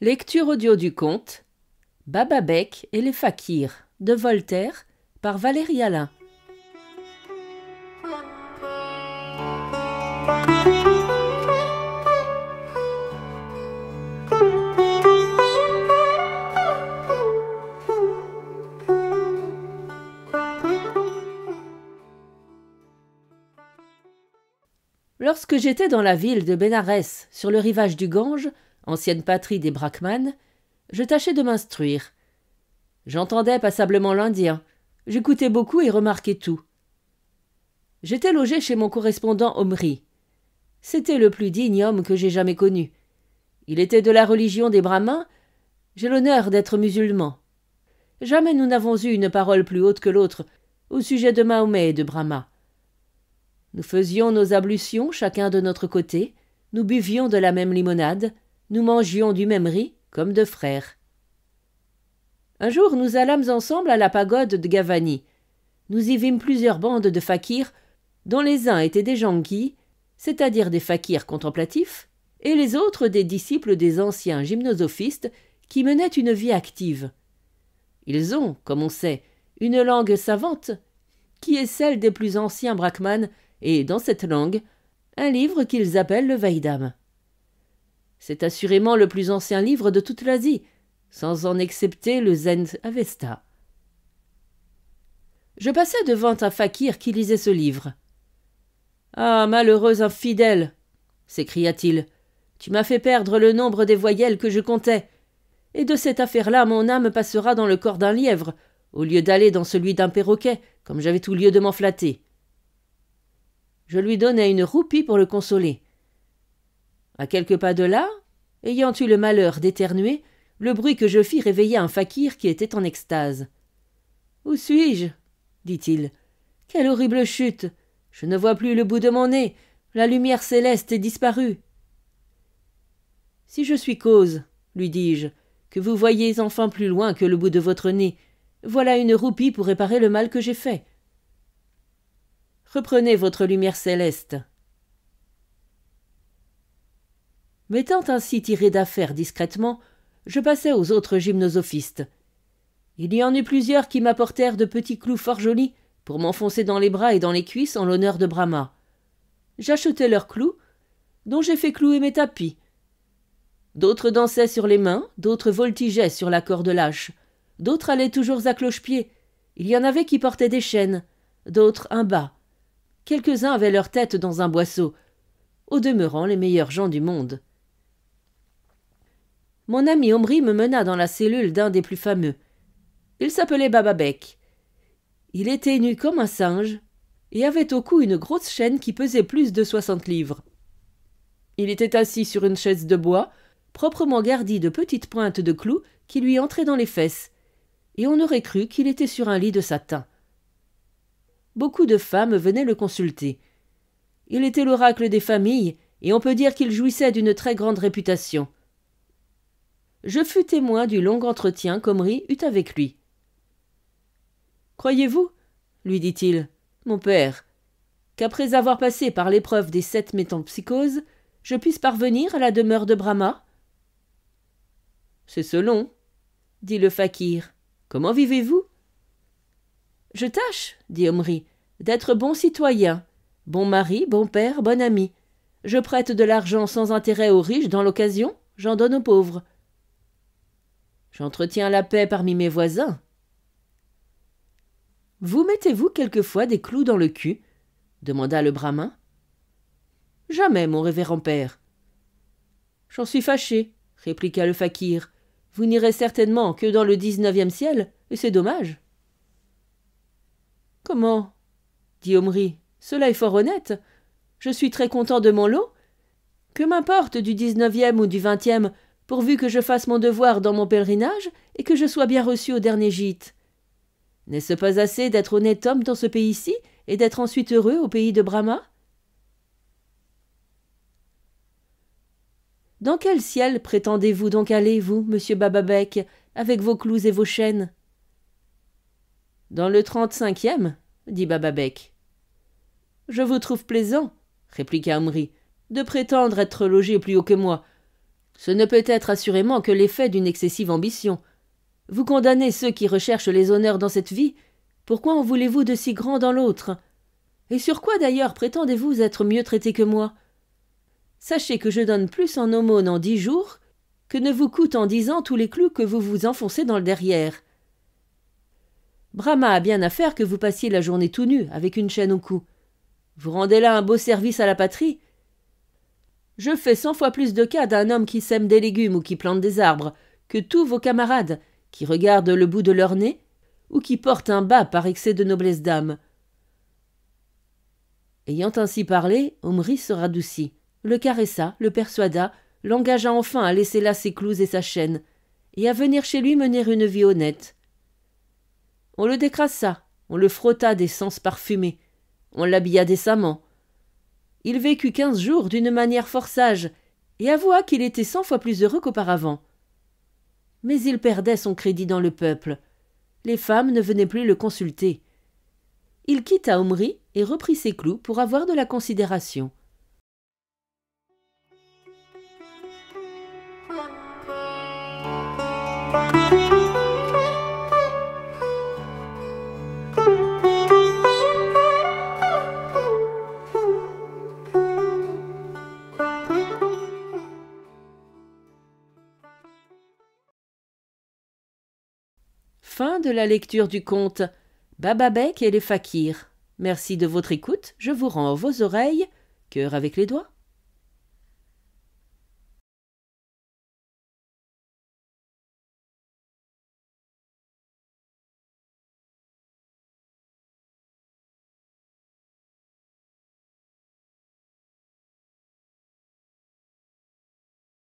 Lecture audio du conte Baba Bec et les fakirs de Voltaire par Valérie Alain. Lorsque j'étais dans la ville de Bénarès, sur le rivage du Gange, ancienne patrie des Brahmanes, je tâchais de m'instruire. J'entendais passablement l'indien, j'écoutais beaucoup et remarquais tout. J'étais logé chez mon correspondant Omri. C'était le plus digne homme que j'ai jamais connu. Il était de la religion des Brahmins, j'ai l'honneur d'être musulman. Jamais nous n'avons eu une parole plus haute que l'autre au sujet de Mahomet et de Brahma. Nous faisions nos ablutions chacun de notre côté, nous buvions de la même limonade, nous mangions du même riz comme deux frères. Un jour nous allâmes ensemble à la pagode de Gavani. Nous y vîmes plusieurs bandes de fakirs, dont les uns étaient des janghis, c'est-à-dire des fakirs contemplatifs, et les autres des disciples des anciens gymnosophistes qui menaient une vie active. Ils ont, comme on sait, une langue savante, qui est celle des plus anciens brahmanes, et, dans cette langue, un livre qu'ils appellent le Veidam. C'est assurément le plus ancien livre de toute l'Asie, sans en excepter le Zend-Avesta. Je passais devant un fakir qui lisait ce livre. « Ah, malheureux infidèle !» s'écria-t-il. « Tu m'as fait perdre le nombre des voyelles que je comptais, et de cette affaire-là mon âme passera dans le corps d'un lièvre, au lieu d'aller dans celui d'un perroquet, comme j'avais tout lieu de m'en flatter. » Je lui donnai une roupie pour le consoler. À quelques pas de là, ayant eu le malheur d'éternuer, le bruit que je fis réveilla un fakir qui était en extase. « Où suis-je » dit-il. « Quelle horrible chute ! Je ne vois plus le bout de mon nez, la lumière céleste est disparue. »« Si je suis cause, lui dis-je, que vous voyez enfin plus loin que le bout de votre nez, voilà une roupie pour réparer le mal que j'ai fait. » Reprenez votre lumière céleste. M'étant ainsi tiré d'affaire discrètement, je passai aux autres gymnosophistes. Il y en eut plusieurs qui m'apportèrent de petits clous fort jolis pour m'enfoncer dans les bras et dans les cuisses en l'honneur de Brahma. J'achetai leurs clous, dont j'ai fait clouer mes tapis. D'autres dansaient sur les mains, d'autres voltigeaient sur la corde lâche, d'autres allaient toujours à cloche-pied. Il y en avait qui portaient des chaînes, d'autres un bas. Quelques-uns avaient leur tête dans un boisseau, au demeurant les meilleurs gens du monde. Mon ami Omri me mena dans la cellule d'un des plus fameux. Il s'appelait Baba Bec. Il était nu comme un singe et avait au cou une grosse chaîne qui pesait plus de 60 livres. Il était assis sur une chaise de bois, proprement gardie de petites pointes de clous qui lui entraient dans les fesses, et on aurait cru qu'il était sur un lit de satin. Beaucoup de femmes venaient le consulter. Il était l'oracle des familles, et on peut dire qu'il jouissait d'une très grande réputation. Je fus témoin du long entretien qu'Omri eut avec lui. « Croyez-vous, lui dit-il, mon père, qu'après avoir passé par l'épreuve des 7 métempsychoses, je puisse parvenir à la demeure de Brahma ?»« C'est selon, » dit le fakir. « Comment vivez-vous ?»« Je tâche, dit Omri, d'être bon citoyen, bon mari, bon père, bon ami. Je prête de l'argent sans intérêt aux riches dans l'occasion, j'en donne aux pauvres. J'entretiens la paix parmi mes voisins. »« Vous mettez-vous quelquefois des clous dans le cul ?» demanda le brahmin. « Jamais, mon révérend père. »« J'en suis fâché, » répliqua le fakir. « Vous n'irez certainement que dans le 19e ciel, et c'est dommage. »« Comment ?» dit Omri. « Cela est fort honnête. Je suis très content de mon lot. Que m'importe du 19e ou du 20e, pourvu que je fasse mon devoir dans mon pèlerinage et que je sois bien reçu au dernier gîte. N'est-ce pas assez d'être honnête homme dans ce pays-ci et d'être ensuite heureux au pays de Brahma ? Dans quel ciel prétendez-vous donc aller, vous, monsieur Baba Bec, avec vos clous et vos chaînes ? » « Dans le 35e, dit Baba Bec. « Je vous trouve plaisant, répliqua Omri, de prétendre être logé plus haut que moi. Ce ne peut être assurément que l'effet d'une excessive ambition. Vous condamnez ceux qui recherchent les honneurs dans cette vie. Pourquoi en voulez-vous de si grands dans l'autre? Et sur quoi d'ailleurs prétendez-vous être mieux traité que moi? Sachez que je donne plus en aumône en 10 jours que ne vous coûtent en 10 ans tous les clous que vous vous enfoncez dans le derrière. Brahma a bien à faire que vous passiez la journée tout nu, avec une chaîne au cou. Vous rendez là un beau service à la patrie. Je fais 100 fois plus de cas d'un homme qui sème des légumes ou qui plante des arbres que tous vos camarades qui regardent le bout de leur nez ou qui portent un bas par excès de noblesse d'âme. Ayant ainsi parlé, Omri se radoucit, le caressa, le persuada, l'engagea enfin à laisser là ses clous et sa chaîne, et à venir chez lui mener une vie honnête. On le décrassa, on le frotta d'essence parfumée, on l'habilla décemment. Il vécut 15 jours d'une manière fort sage, et avoua qu'il était 100 fois plus heureux qu'auparavant. Mais il perdait son crédit dans le peuple. Les femmes ne venaient plus le consulter. Il quitta Omri et reprit ses clous pour avoir de la considération. Fin de la lecture du conte Baba Bec et les fakirs. Merci de votre écoute, je vous rends vos oreilles, cœur avec les doigts.